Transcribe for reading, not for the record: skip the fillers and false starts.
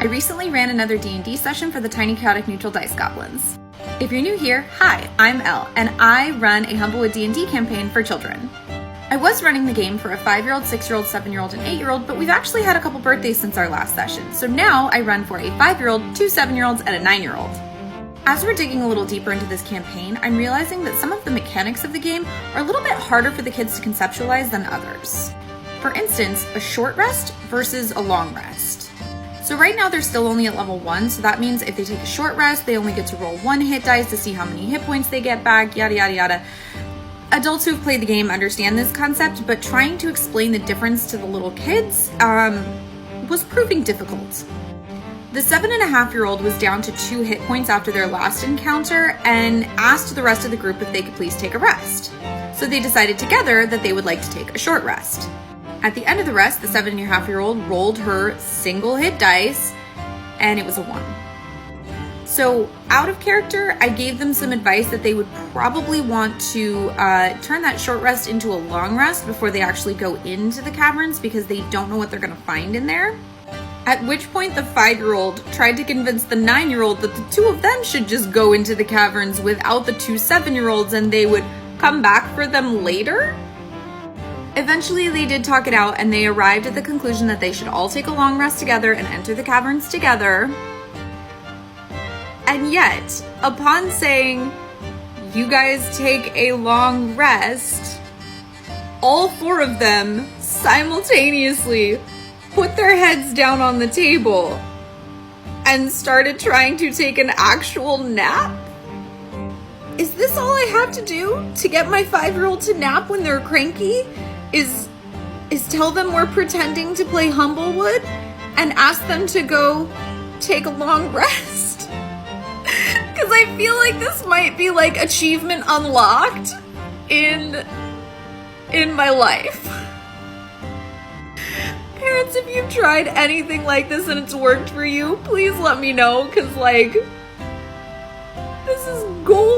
I recently ran another D&D session for the Tiny Chaotic Neutral Dice Goblins. If you're new here, hi, I'm Elle, and I run a Humblewood D&D campaign for children. I was running the game for a 5-year-old, 6-year-old, 7-year-old, and 8-year-old, but we've actually had a couple birthdays since our last session, so now I run for a 5-year-old, 2 7-year-olds, and a 9-year-old. As we're digging a little deeper into this campaign, I'm realizing that some of the mechanics of the game are a little bit harder for the kids to conceptualize than others. For instance, a short rest versus a long rest. So right now they're still only at level 1, so that means if they take a short rest, they only get to roll 1 hit dice to see how many hit points they get back, yada yada yada. Adults who've played the game understand this concept, but trying to explain the difference to the little kids was proving difficult. The 7.5-year-old was down to 2 hit points after their last encounter and asked the rest of the group if they could please take a rest. So they decided together that they would like to take a short rest. At the end of the rest, the 7.5-year-old rolled her single hit dice, and it was a 1. So out of character, I gave them some advice that they would probably want to turn that short rest into a long rest before they actually go into the caverns because they don't know what they're going to find in there. At which point the 5-year-old tried to convince the 9-year-old that the 2 of them should just go into the caverns without the 2 7-year-olds and they would come back for them later. Eventually they did talk it out and they arrived at the conclusion that they should all take a long rest together and enter the caverns together. And yet, upon saying, "You guys take a long rest," all 4 of them simultaneously put their heads down on the table and started trying to take an actual nap? Is this all I have to do to get my 5-year-old to nap when they're cranky? Is tell them we're pretending to play Humblewood and ask them to go take a long rest? Because I feel like this might be like achievement unlocked in my life. Parents, if you've tried anything like this and it's worked for you, please let me know, because like, this is gold.